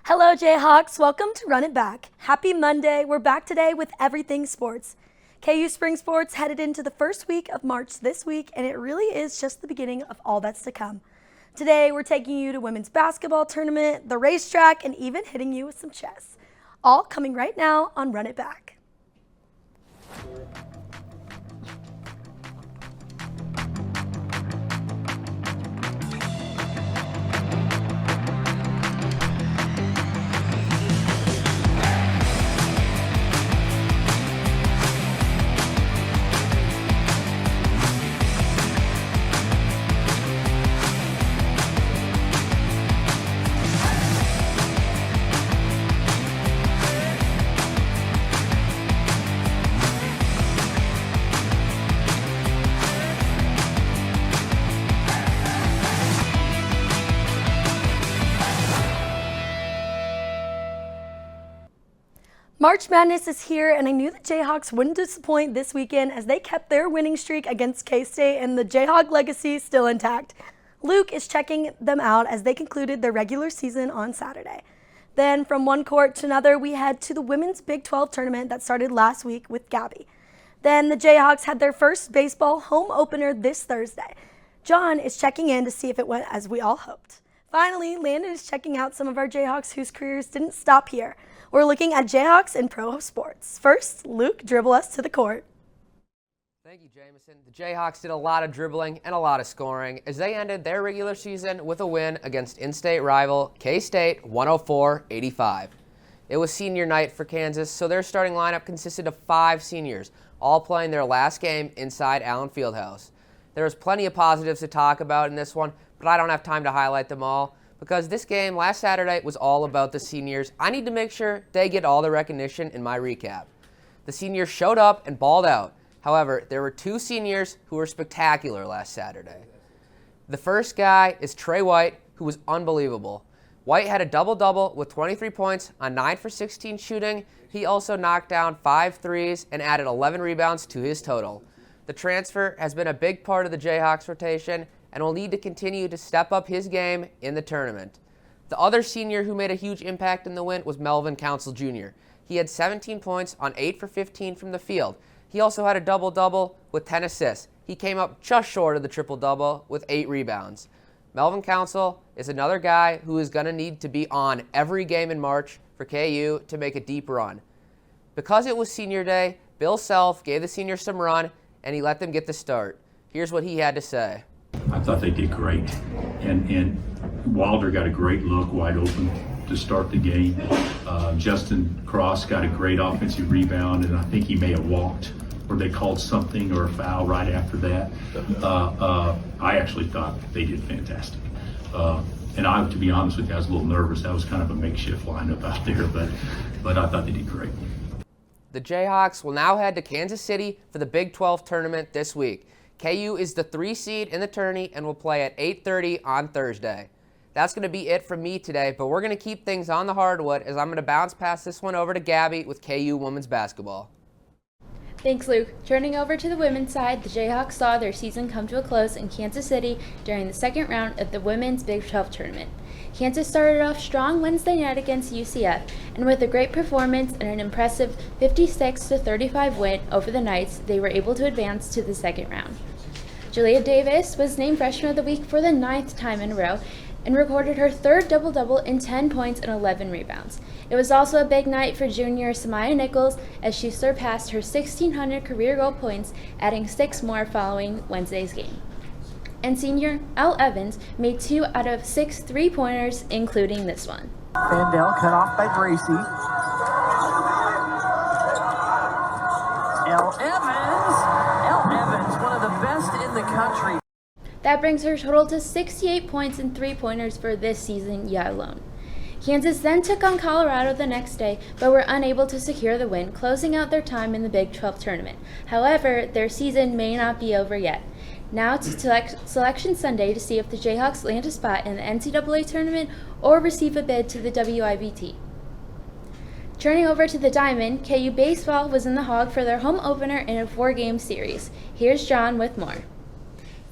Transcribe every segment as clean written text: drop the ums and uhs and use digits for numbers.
Hello Jayhawks, welcome to Run It Back. Happy Monday, we're back today with everything sports. KU Spring Sports headed into the first week of March this week, and it really is just the beginning of all that's to come. Today we're taking you to women's basketball tournament, the racetrack, and even hitting you with some chess. All coming right now on Run It Back. March Madness is here, and I knew the Jayhawks wouldn't disappoint this weekend as they kept their winning streak against K-State and the Jayhawk legacy still intact. Luke is checking them out as they concluded their regular season on Saturday. Then from one court to another, we head to the women's Big 12 tournament that started last week with Gabby. Then the Jayhawks had their first baseball home opener this Thursday. John is checking in to see if it went as we all hoped. Finally, Landon is checking out some of our Jayhawks whose careers didn't stop here. We're looking at Jayhawks and pro sports. First, Luke, dribble us to the court. Thank you, Jameson. The Jayhawks did a lot of dribbling and a lot of scoring as they ended their regular season with a win against in-state rival K-State 104-85. It was senior night for Kansas, so their starting lineup consisted of 5 seniors, all playing their last game inside Allen Fieldhouse. There was plenty of positives to talk about in this one, but I don't have time to highlight them all. Because this game last Saturday was all about the seniors, I need to make sure they get all the recognition in my recap. The seniors showed up and balled out. However, there were 2 seniors who were spectacular last Saturday. The first guy is Trey White, who was unbelievable. White had a double-double with 23 points on 9 for 16 shooting. He also knocked down 5 threes and added 11 rebounds to his total. The transfer has been a big part of the Jayhawks rotation and will need to continue to step up his game in the tournament. The other senior who made a huge impact in the win was Melvin Council Jr. He had 17 points on 8 for 15 from the field. He also had a double-double with 10 assists. He came up just short of the triple-double with 8 rebounds. Melvin Council is another guy who is going to need to be on every game in March for KU to make a deep run. Because it was senior day, Bill Self gave the seniors some run, and he let them get the start. Here's what he had to say. I thought they did great, and Wilder got a great look wide open to start the game. Justin Cross got a great offensive rebound, and I think he may have walked, or they called something or a foul right after that. I actually thought they did fantastic. And I, to be honest with you, I was a little nervous. That was kind of a makeshift lineup out there, but I thought they did great. The Jayhawks will now head to Kansas City for the Big 12 tournament this week. KU is the 3 seed in the tourney and will play at 8:30 on Thursday. That's going to be it from me today, but we're going to keep things on the hardwood as I'm going to bounce past this one over to Gabby with KU women's basketball. Thanks, Luke. Turning over to the women's side, the Jayhawks saw their season come to a close in Kansas City during the second round of the women's Big 12 tournament. Kansas started off strong Wednesday night against UCF, and with a great performance and an impressive 56-35 win over the Knights, they were able to advance to the second round. Julia Davis was named Freshman of the Week for the 9th time in a row and recorded her 3rd double-double in 10 points and 11 rebounds. It was also a big night for junior Samaya Nichols as she surpassed her 1,600 career goal points, adding 6 more following Wednesday's game. And senior Elle Evans made 2 out of 6 three-pointers, including this one. Fandel cut off by Bracy. Elle Evans, one of the best in the country. That brings her total to 68 points and three-pointers for this season yet alone. Kansas then took on Colorado the next day, but were unable to secure the win, closing out their time in the Big 12 tournament. However, their season may not be over yet. Now to Selection Sunday to see if the Jayhawks land a spot in the NCAA tournament or receive a bid to the WIBT. Turning over to the Diamond, KU Baseball was in the Hog for their home opener in a 4-game series. Here's John with more.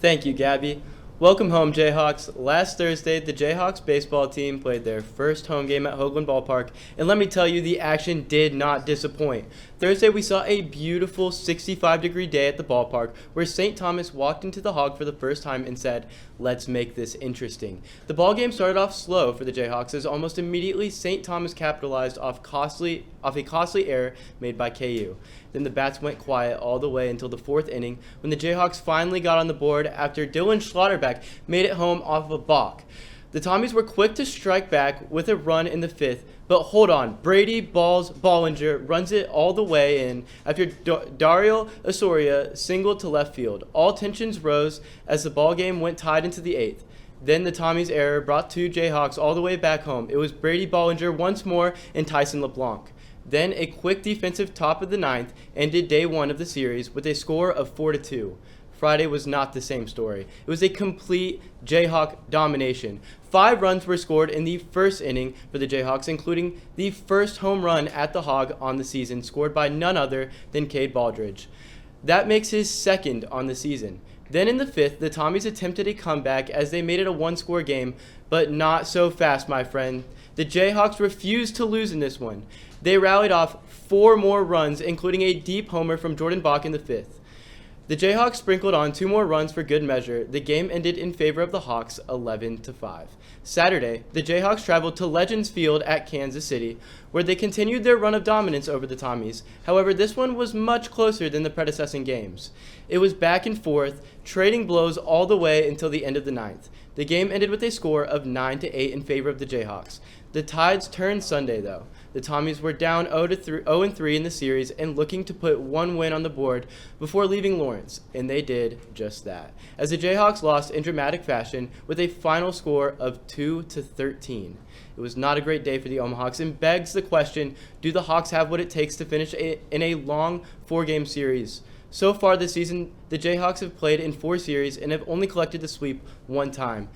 Thank you, Gabby. Welcome home, Jayhawks. Last Thursday, the Jayhawks baseball team played their first home game at Hoagland Ballpark, and let me tell you, the action did not disappoint. Thursday, we saw a beautiful 65-degree day at the ballpark where St. Thomas walked into the Hog for the first time and said, "Let's make this interesting." The ball game started off slow for the Jayhawks as almost immediately St. Thomas capitalized off a costly error made by KU. Then the bats went quiet all the way until the fourth inning when the Jayhawks finally got on the board after Dylan Schlotterbeck made it home off of a balk. The Tommies were quick to strike back with a run in the fifth, but hold on, Brady Ballinger runs it all the way in after Dario Osoria singled to left field. All tensions rose as the ball game went tied into the eighth. Then the Tommies' error brought two Jayhawks all the way back home. It was Brady Ballinger once more and Tyson LeBlanc. Then a quick defensive top of the ninth ended day one of the series with a score of 4-2. Friday was not the same story. It was a complete Jayhawk domination. 5 runs were scored in the first inning for the Jayhawks, including the first home run at the Hog on the season, scored by none other than Cade Baldridge. That makes his second on the season. Then in the fifth, the Tommies attempted a comeback as they made it a one-score game, but not so fast, my friend. The Jayhawks refused to lose in this one. They rallied off 4 more runs, including a deep homer from Jordan Bach in the fifth. The Jayhawks sprinkled on 2 more runs for good measure. The game ended in favor of the Hawks 11-5. Saturday, the Jayhawks traveled to Legends Field at Kansas City, where they continued their run of dominance over the Tommies. However, this one was much closer than the predecessing games. It was back and forth, trading blows all the way until the end of the ninth. The game ended with a score of 9-8 in favor of the Jayhawks. The Tides turned Sunday, though. The Tommies were down 0-3 in the series and looking to put 1 win on the board before leaving Lawrence, and they did just that, as the Jayhawks lost in dramatic fashion with a final score of 2-13. It was not a great day for the Omahawks and begs the question, do the Hawks have what it takes to finish in a long 4-game series? So far this season, the Jayhawks have played in 4 series and have only collected the sweep 1 time.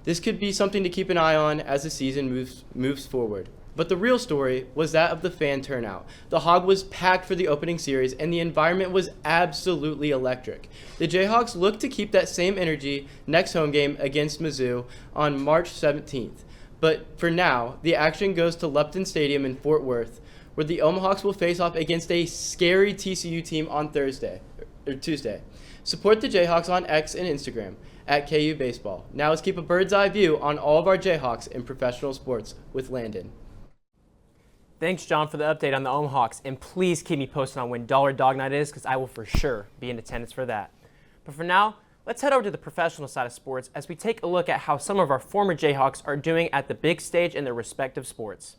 This could be something to keep an eye on as the season moves forward. But the real story was that of the fan turnout. The Hog was packed for the opening series, and the environment was absolutely electric. The Jayhawks look to keep that same energy next home game against Mizzou on March 17th. But for now, the action goes to Lupton Stadium in Fort Worth, where the Omahawks will face off against a scary TCU team on Tuesday. Support the Jayhawks on X and Instagram at KU Baseball. Now let's keep a bird's eye view on all of our Jayhawks in professional sports with Landon. Thanks, John, for the update on the Omahawks, and please keep me posted on when Dollar Dog Night is, because I will for sure be in attendance for that. But for now, let's head over to the professional side of sports as we take a look at how some of our former Jayhawks are doing at the big stage in their respective sports.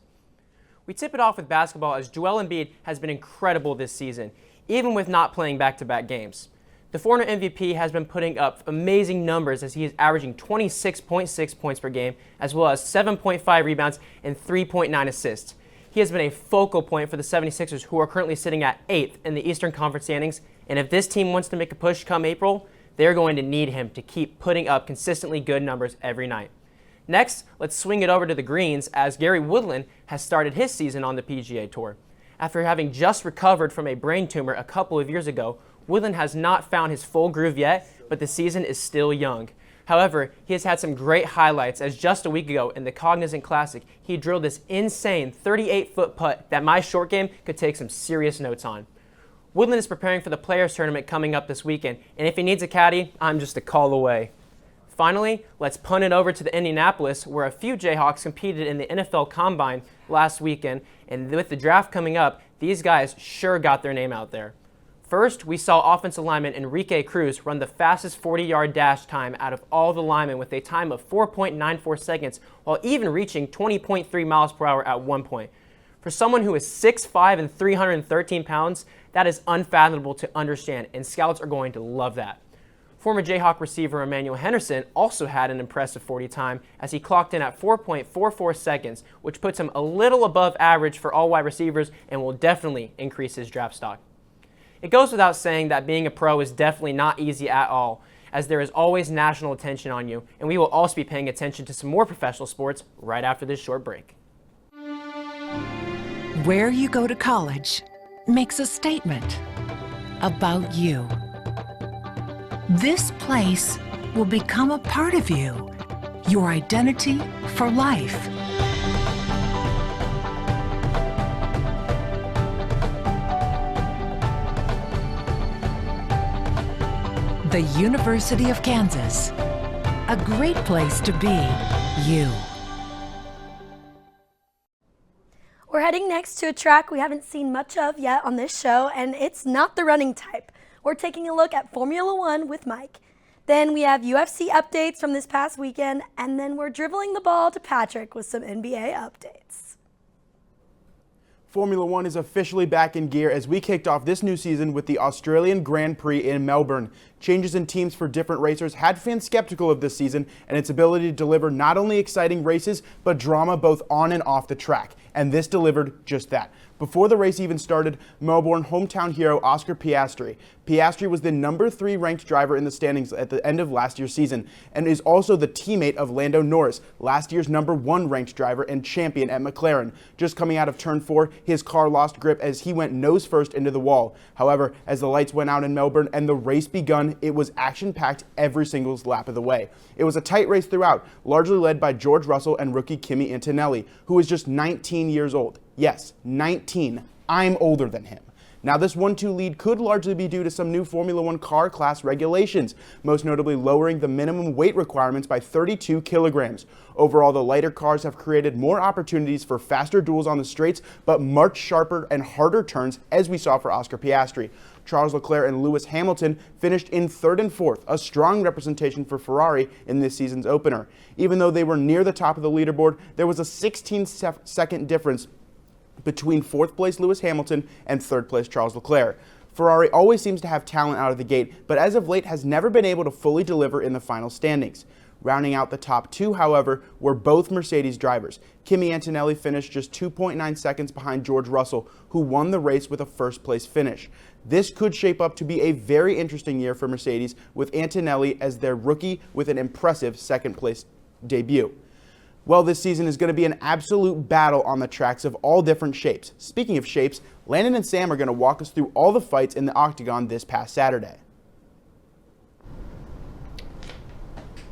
We tip it off with basketball as Joel Embiid has been incredible this season, even with not playing back-to-back games. The former MVP has been putting up amazing numbers as he is averaging 26.6 points per game, as well as 7.5 rebounds and 3.9 assists. He has been a focal point for the 76ers, who are currently sitting at 8th in the Eastern Conference standings, and if this team wants to make a push come April, they're going to need him to keep putting up consistently good numbers every night. Next, let's swing it over to the Greens as Gary Woodland has started his season on the PGA Tour. After having just recovered from a brain tumor a couple of years ago, Woodland has not found his full groove yet, but the season is still young. However, he has had some great highlights as just a week ago in the Cognizant Classic, he drilled this insane 38-foot putt that my short game could take some serious notes on. Woodland is preparing for the Players Tournament coming up this weekend, and if he needs a caddy, I'm just a call away. Finally, let's punt it over to Indianapolis, where a few Jayhawks competed in the NFL Combine last weekend, and with the draft coming up, these guys sure got their name out there. First, we saw offensive lineman Enrique Cruz run the fastest 40-yard dash time out of all the linemen with a time of 4.94 seconds, while even reaching 20.3 miles per hour at one point. For someone who is 6'5" and 313 pounds, that is unfathomable to understand, and scouts are going to love that. Former Jayhawk receiver Emmanuel Henderson also had an impressive 40 time as he clocked in at 4.44 seconds, which puts him a little above average for all wide receivers and will definitely increase his draft stock. It goes without saying that being a pro is definitely not easy at all, as there is always national attention on you, and we will also be paying attention to some more professional sports right after this short break. Where you go to college makes a statement about you. This place will become a part of you, your identity for life. The University of Kansas. A great place to be you. We're heading next to a track we haven't seen much of yet on this show, and it's not the running type. We're taking a look at Formula One with Mike. Then we have UFC updates from this past weekend, and then we're dribbling the ball to Patrick with some NBA updates. Formula One is officially back in gear as we kicked off this new season with the Australian Grand Prix in Melbourne. Changes in teams for different racers had fans skeptical of this season and its ability to deliver not only exciting races, but drama both on and off the track. And this delivered just that. Before the race even started, Melbourne hometown hero Oscar Piastri. Piastri was the number 3 ranked driver in the standings at the end of last year's season and is also the teammate of Lando Norris, last year's number 1 ranked driver and champion at McLaren. Just coming out of turn 4, his car lost grip as he went nose first into the wall. However, as the lights went out in Melbourne and the race begun, it was action-packed every single lap of the way. It was a tight race throughout, largely led by George Russell and rookie Kimi Antonelli, who is just 19 years old. Yes, 19. I'm older than him. Now, this 1-2 lead could largely be due to some new Formula One car class regulations, most notably lowering the minimum weight requirements by 32 kilograms. Overall, the lighter cars have created more opportunities for faster duels on the straights, but much sharper and harder turns, as we saw for Oscar Piastri. Charles Leclerc and Lewis Hamilton finished in 3rd and 4th, a strong representation for Ferrari in this season's opener. Even though they were near the top of the leaderboard, there was a 16-second difference between 4th place Lewis Hamilton and 3rd place Charles Leclerc. Ferrari always seems to have talent out of the gate, but as of late has never been able to fully deliver in the final standings. Rounding out the top 2, however, were both Mercedes drivers. Kimi Antonelli finished just 2.9 seconds behind George Russell, who won the race with a 1st place finish. This could shape up to be a very interesting year for Mercedes, with Antonelli as their rookie with an impressive 2nd place debut. Well, this season is going to be an absolute battle on the tracks of all different shapes. Speaking of shapes, Landon and Sam are going to walk us through all the fights in the octagon this past Saturday.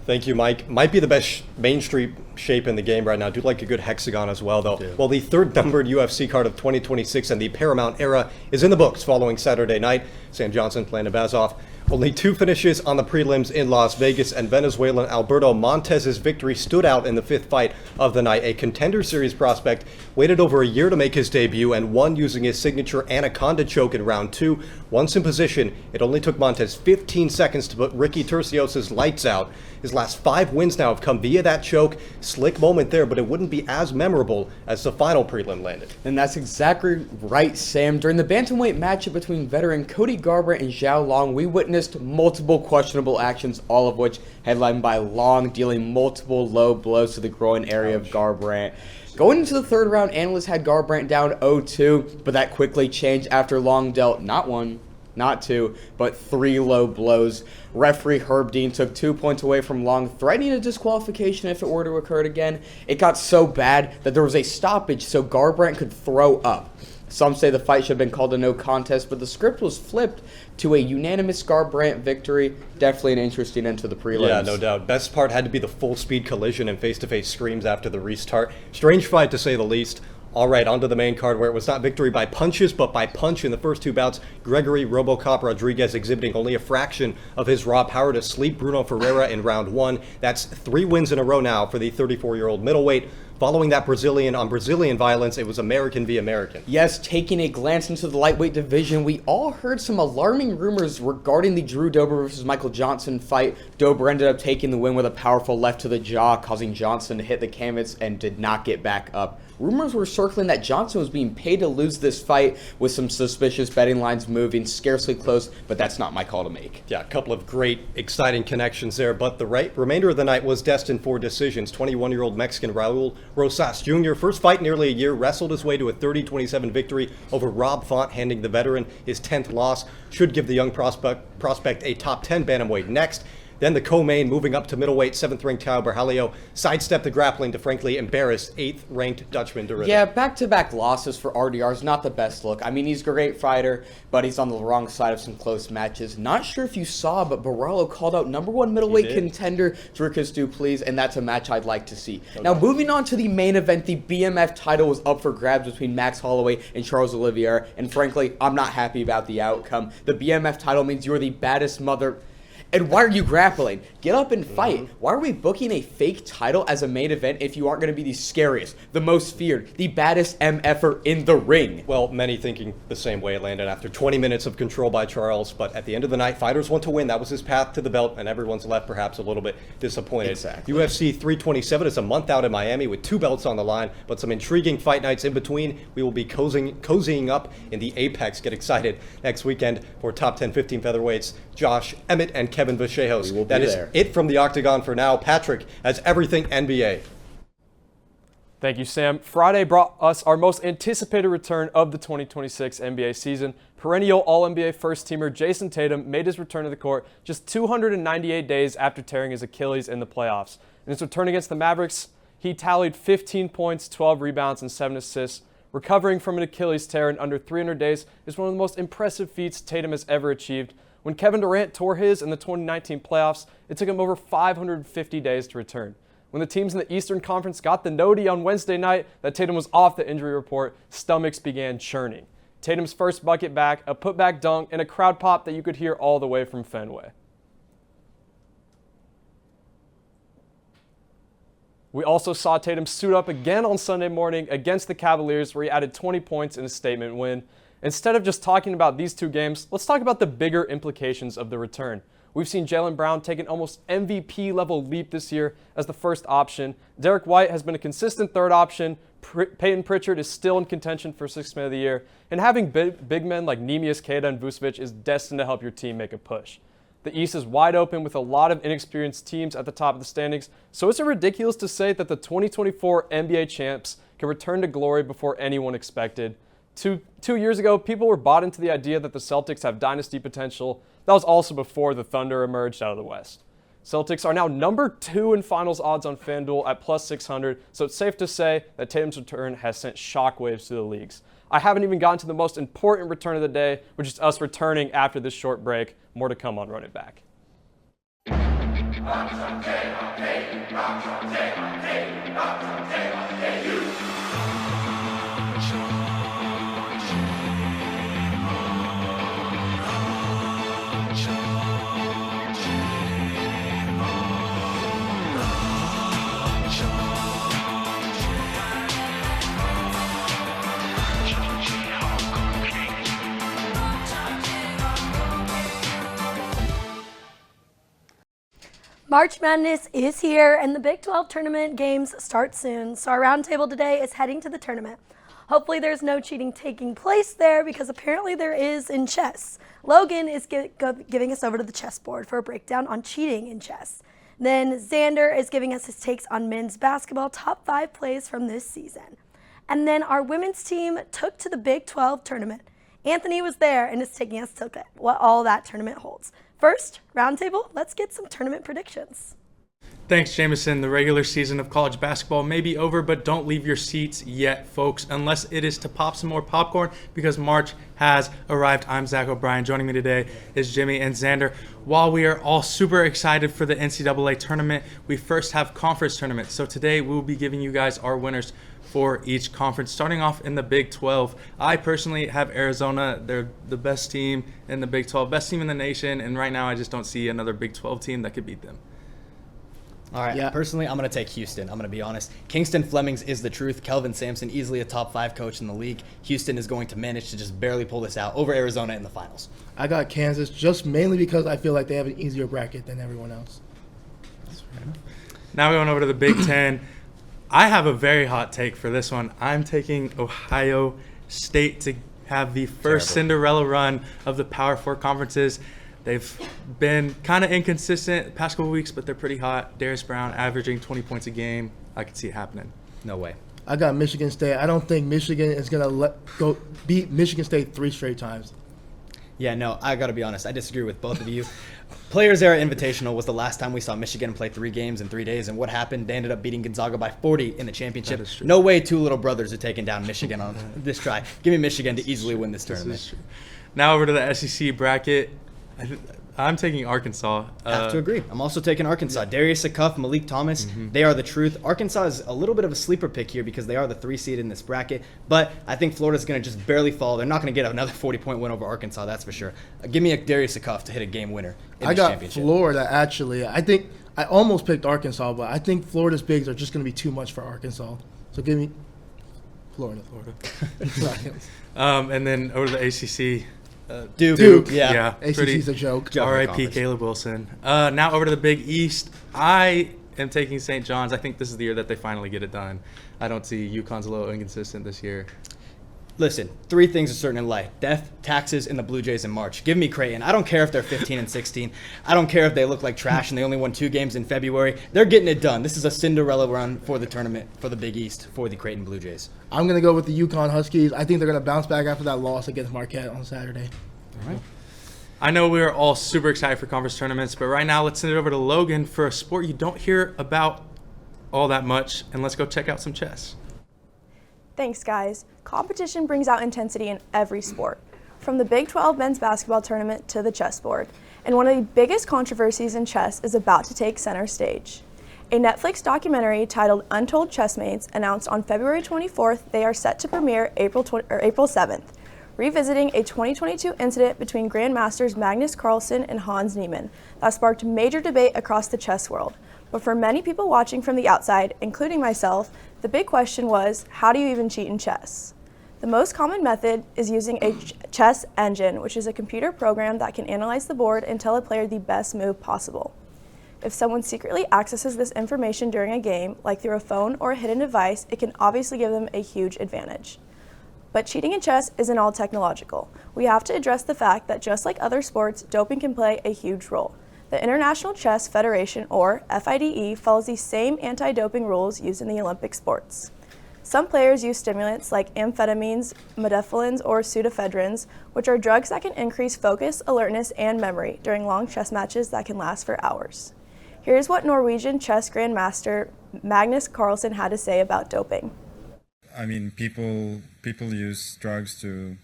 Thank you, Mike. Might be the best Main Street shape in the game right now. I do like a good hexagon as well, though. Well, the 3rd numbered UFC card of 2026 and the Paramount era is in the books following Saturday night. Sam Johnson, Landon Bazoff. Only 2 finishes on the prelims in Las Vegas, and Venezuelan Alberto Montez's victory stood out in the 5th fight of the night. A Contender Series prospect waited over a year to make his debut and won using his signature Anaconda choke in round 2. Once in position, it only took Montez 15 seconds to put Ricky Turcios' lights out. His last 5 wins now have come via that choke. Slick moment there, but it wouldn't be as memorable as the final prelim landed. And that's exactly right, Sam. During the bantamweight matchup between veteran Cody Garbrandt and Zhao Long, we witnessed multiple questionable actions, all of which headlined by Long dealing multiple low blows to the groin area of Garbrandt. Going into the 3rd round, analysts had Garbrandt down 0-2, but that quickly changed after Long dealt not 1, not 2, but 3 low blows. Referee Herb Dean took 2 points away from Long, threatening a disqualification if it were to occur again. It got so bad that there was a stoppage so Garbrandt could throw up. Some say the fight should have been called a no contest, but the script was flipped to a unanimous Garbrandt victory. Definitely an interesting end to the prelims. Yeah, no doubt. Best part had to be the full-speed collision and face-to-face screams after the restart. Strange fight, to say the least. All right, onto the main card, where it was not victory by punches, but by punch in the first 2 bouts. Gregory RoboCop Rodriguez exhibiting only a fraction of his raw power to sleep Bruno Ferreira in round 1. That's 3 wins in a row now for the 34-year-old middleweight. Following that Brazilian violence, it was American v. American. Yes, taking a glance into the lightweight division, we all heard some alarming rumors regarding the Drew Dober versus Michael Johnson fight. Dober ended up taking the win with a powerful left to the jaw, causing Johnson to hit the canvas and did not get back up. Rumors were circling that Johnson was being paid to lose this fight, with some suspicious betting lines moving, scarcely close, but that's not my call to make. Yeah, a couple of great, exciting connections there, but the remainder of the night was destined for decisions. 21-year-old Mexican Raul Rosas Jr., first fight in nearly a year, wrestled his way to a 30-27 victory over Rob Font, handing the veteran his 10th loss. Should give the young prospect a top 10 bantamweight next. Then the co-main moving up to middleweight, 7th-ranked Kyle Berhalio sidestepped the grappling to frankly embarrass 8th-ranked Dutchman de Ridder. Yeah, back-to-back losses for RDR is not the best look. I mean, he's a great fighter, but he's on the wrong side of some close matches. Not sure if you saw, but Baralo called out #1 middleweight contender Dricus Duplessis, and that's a match I'd like to see. Now, moving on to the main event, the BMF title was up for grabs between Max Holloway and Charles Olivier, and frankly, I'm not happy about the outcome. The BMF title means you're the baddest mother... And why are you grappling? Get up and fight. Why are we booking a fake title as a main event if you aren't going to be the scariest, the most feared, the baddest MFer in the ring? Well, many thinking the same way, Landon, after 20 minutes of control by Charles. But at the end of the night, fighters want to win. That was his path to the belt, and everyone's left perhaps a little bit disappointed. Exactly. UFC 327 is a month out in Miami with 2 belts on the line, but some intriguing fight nights in between. We will be cozying up in the Apex. Get excited next weekend for top 10, 15 featherweights. Josh Emmett and Kevin Vachejos. That is it from the Octagon for now. Patrick has everything NBA. Thank you, Sam. Friday brought us our most anticipated return of the 2026 NBA season. Perennial All-NBA first-teamer Jason Tatum made his return to the court just 298 days after tearing his Achilles in the playoffs. In his return against the Mavericks, he tallied 15 points, 12 rebounds, and 7 assists. Recovering from an Achilles tear in under 300 days is one of the most impressive feats Tatum has ever achieved. When Kevin Durant tore his in the 2019 playoffs, it took him over 550 days to return. When the teams in the Eastern Conference got the noti on Wednesday night that Tatum was off the injury report, stomachs began churning. Tatum's first bucket back, a putback dunk, and a crowd pop that you could hear all the way from Fenway. We also saw Tatum suit up again on Sunday morning against the Cavaliers, where he added 20 points in a statement win. Instead of just talking about these 2 games, let's talk about the bigger implications of the return. We've seen Jaylen Brown take an almost MVP-level leap this year as the first option. Derek White has been a consistent third option. Peyton Pritchard is still in contention for 6th Man of the Year. And having big men like Neemias Queta and Vucevic is destined to help your team make a push. The East is wide open with a lot of inexperienced teams at the top of the standings, so is it ridiculous to say that the 2024 NBA champs can return to glory before anyone expected? Two years ago, people were bought into the idea that the Celtics have dynasty potential. That was also before the Thunder emerged out of the West. Celtics are now number 2 in finals odds on FanDuel at plus 600, so it's safe to say that Tatum's return has sent shockwaves to the leagues. I haven't even gotten to the most important return of the day, which is us returning after this short break. More to come on Run It Back. March Madness is here, and the Big 12 tournament games start soon, so our roundtable today is heading to the tournament. Hopefully there's no cheating taking place there, because apparently there is in chess. Logan is giving us over to the chessboard for a breakdown on cheating in chess. Then Xander is giving us his takes on men's basketball top 5 plays from this season. And then our women's team took to the Big 12 tournament. Anthony was there and is taking us to look at what all that tournament holds. First, roundtable, let's get some tournament predictions. Thanks, Jameson. The regular season of college basketball may be over, but don't leave your seats yet, folks, unless it is to pop some more popcorn, because March has arrived. I'm Zach O'Brien. Joining me today is Jimmy and Xander. While we are all super excited for the NCAA tournament, we first have conference tournaments. So today we will be giving you guys our winners for each conference, starting off in the Big 12. I personally have Arizona. They're the best team in the Big 12, best team in the nation, and right now I just don't see another Big 12 team that could beat them. All right, yeah. Personally, I'm going to take Houston. I'm going to be honest. Kingston Flemings is the truth. Kelvin Sampson, easily a top 5 coach in the league. Houston is going to manage to just barely pull this out over Arizona in the finals. I got Kansas just mainly because I feel like they have an easier bracket than everyone else. That's fair enough. Now going over to the Big 10. I have a very hot take for this one. I'm taking Ohio State to have the first Cinderella run of the Power 4 conferences. They've been kind of inconsistent the past couple weeks, but they're pretty hot. Darius Brown averaging 20 points a game. I could see it happening. No way. I got Michigan State. I don't think Michigan is going to beat Michigan State 3 straight times. Yeah, no, I got to be honest. I disagree with both of you. Players Era Invitational was the last time we saw Michigan play 3 games in 3 days. And what happened? They ended up beating Gonzaga by 40 in the championship. No way 2 little brothers are taking down Michigan on this try. Give me Michigan to easily win this tournament. Now over to the SEC bracket. I'm taking Arkansas. I have to agree. I'm also taking Arkansas. Darius Akuff, Malik Thomas, they are the truth. Arkansas is a little bit of a sleeper pick here because they are the 3 seed in this bracket. But I think Florida's going to just barely fall. They're not going to get another 40-point win over Arkansas, that's for sure. Give me a Darius Akuff to hit a game winner in I this got championship. Florida, actually. I think I almost picked Arkansas, but I think Florida's bigs are just going to be too much for Arkansas. So give me Florida. And then over to the ACC. Duke. Yeah. ACC's a joke. R.I.P. Caleb Wilson. Now over to the Big East. I am taking St. John's. I think this is the year that they finally get it done. I don't see UConn's a little inconsistent this year. Listen, 3 things are certain in life: death, taxes, and the Blue Jays in March. Give me Creighton. I don't care if they're 15 and 16. I don't care if they look like trash and they only won 2 games in February. They're getting it done. This is a Cinderella run for the tournament for the Big East for the Creighton Blue Jays. I'm going to go with the UConn Huskies. I think they're going to bounce back after that loss against Marquette on Saturday. All right. I know we're all super excited for conference tournaments, but right now let's send it over to Logan for a sport you don't hear about all that much, and let's go check out some chess. Thanks, guys. Competition brings out intensity in every sport, from the Big 12 men's basketball tournament to the chessboard. And one of the biggest controversies in chess is about to take center stage. A Netflix documentary titled Untold Chessmates announced on February 24th they are set to premiere April 7th, revisiting a 2022 incident between Grandmasters Magnus Carlsen and Hans Niemann that sparked major debate across the chess world. But for many people watching from the outside, including myself, the big question was, how do you even cheat in chess? The most common method is using a chess engine, which is a computer program that can analyze the board and tell a player the best move possible. If someone secretly accesses this information during a game, like through a phone or a hidden device, it can obviously give them a huge advantage. But cheating in chess isn't all technological. We have to address the fact that just like other sports, doping can play a huge role. The International Chess Federation, or FIDE, follows the same anti-doping rules used in the Olympic sports. Some players use stimulants like amphetamines, modafinils, or pseudoephedrins, which are drugs that can increase focus, alertness, and memory during long chess matches that can last for hours. Here's what Norwegian chess grandmaster Magnus Carlsen had to say about doping. I mean, people use drugs to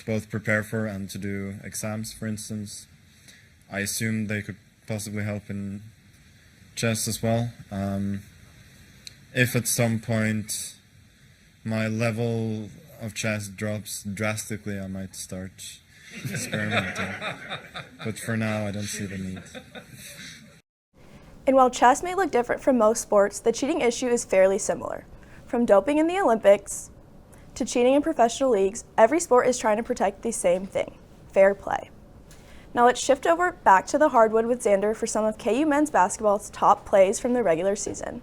both prepare for and to do exams, for instance. I assume they could possibly help in chess as well. If at some point my level of chess drops drastically, I might start experimenting. But for now, I don't see the need. And while chess may look different from most sports, the cheating issue is fairly similar. From doping in the Olympics to cheating in professional leagues, every sport is trying to protect the same thing: fair play. Now let's shift over back to the hardwood with Xander for some of KU men's basketball's top plays from the regular season.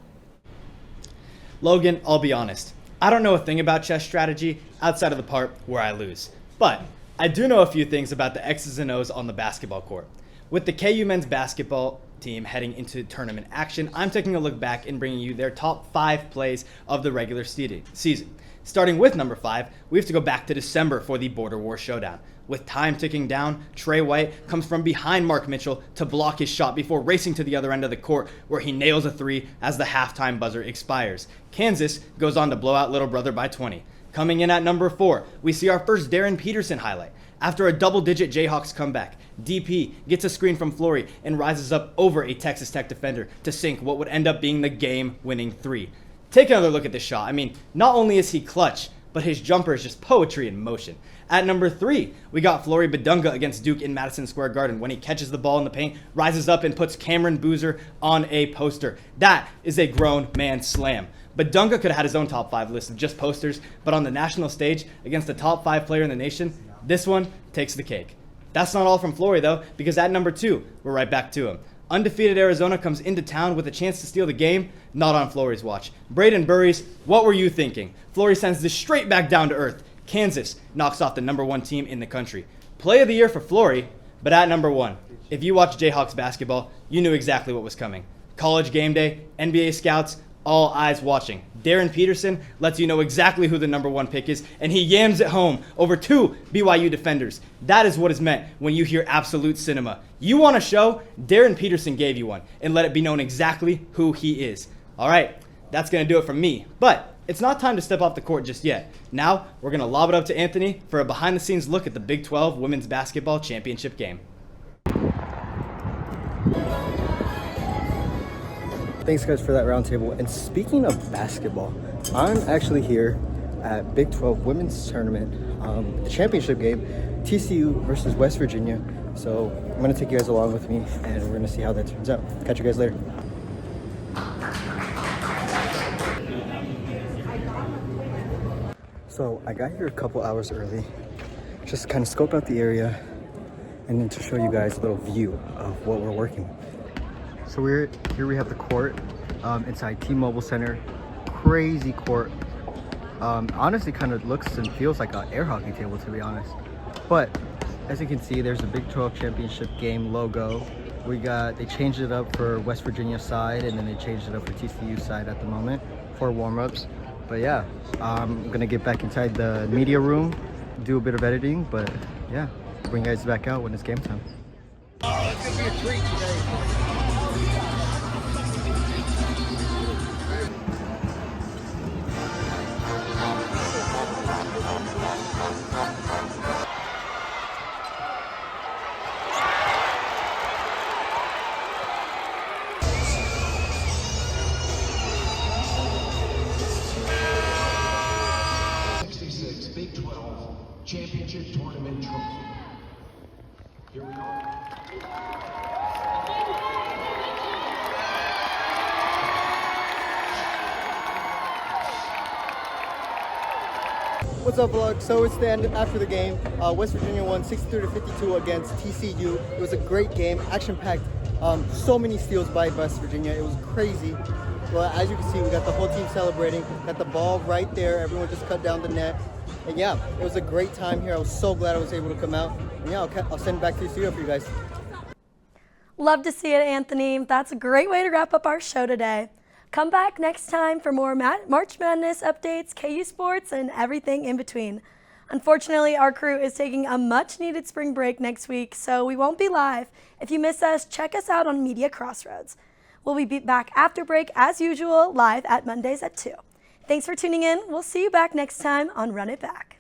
Logan, I'll be honest. I don't know a thing about chess strategy outside of the part where I lose. But I do know a few things about the X's and O's on the basketball court. With the KU men's basketball team heading into tournament action, I'm taking a look back and bringing you their top 5 plays of the regular season. Starting with number 5, we have to go back to December for the Border War Showdown. With time ticking down, Trey White comes from behind Mark Mitchell to block his shot before racing to the other end of the court, where he nails a 3 as the halftime buzzer expires. Kansas goes on to blow out Little Brother by 20. Coming in at number 4, we see our first Darren Peterson highlight. After a double-digit Jayhawks comeback, DP gets a screen from Flory and rises up over a Texas Tech defender to sink what would end up being the game-winning 3. Take another look at this shot. I mean, not only is he clutch, but his jumper is just poetry in motion. At number 3, we got Flory Badunga against Duke in Madison Square Garden when he catches the ball in the paint, rises up and puts Cameron Boozer on a poster. That is a grown man slam. Badunga could have had his own top 5 list of just posters, but on the national stage against the top 5 player in the nation, this one takes the cake. That's not all from Flory though, because at number 2, we're right back to him. Undefeated Arizona comes into town with a chance to steal the game, not on Flory's watch. Braden Burries, what were you thinking? Flory sends this straight back down to earth. Kansas knocks off the number 1 team in the country. Play of the year for Flory, but at number 1, if you watch Jayhawks basketball, you knew exactly what was coming. College game day, NBA scouts, All eyes watching. Darren Peterson lets you know exactly who the number 1 pick is, and he yams it home over 2 BYU defenders. That is what is meant when you hear absolute cinema. You want a show? Darren Peterson gave you one, and let it be known exactly who he is. All right, that's going to do it from me. But it's not time to step off the court just yet. Now, we're going to lob it up to Anthony for a behind-the-scenes look at the Big 12 Women's Basketball Championship game. Thanks, guys, for that roundtable. And speaking of basketball, I'm actually here at Big 12 Women's Tournament, the championship game, TCU versus West Virginia. So I'm going to take you guys along with me, and we're going to see how that turns out. Catch you guys later. So I got here a couple hours early, just to kind of scope out the area, and then to show you guys a little view of what we're working with. So here we have the court inside T-Mobile Center. Crazy court. Honestly, kind of looks and feels like an air hockey table, to be honest. But as you can see, there's a Big 12 championship game logo. They changed it up for West Virginia side, and then they changed it up for TCU side at the moment for warm-ups. But yeah, I'm gonna get back inside the media room, do a bit of editing, but yeah, bring you guys back out when it's game time. It's gonna be a treat today. Big 12 Championship Tournament trophy. Here we are. What's up, vlog? So it's the end after the game. West Virginia won 63-52 against TCU. It was a great game, action-packed. So many steals by West Virginia. It was crazy. Well, as you can see, we got the whole team celebrating. Got the ball right there. Everyone just cut down the net. And yeah, it was a great time here. I was so glad I was able to come out. And yeah, I'll send it back to the studio for you guys. Love to see it, Anthony. That's a great way to wrap up our show today. Come back next time for more March Madness updates, KU sports, and everything in between. Unfortunately, our crew is taking a much-needed spring break next week, so we won't be live. If you miss us, check us out on Media Crossroads. We'll be back after break, as usual, live at Mondays at 2. Thanks for tuning in. We'll see you back next time on Run It Back.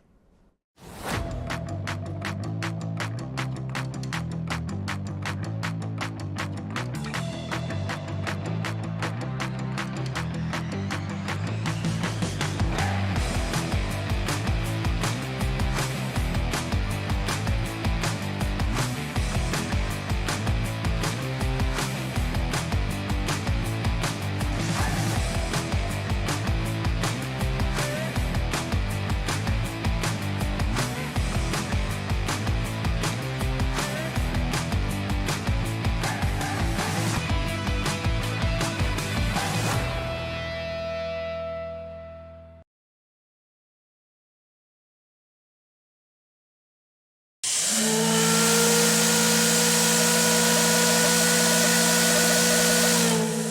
Yeah.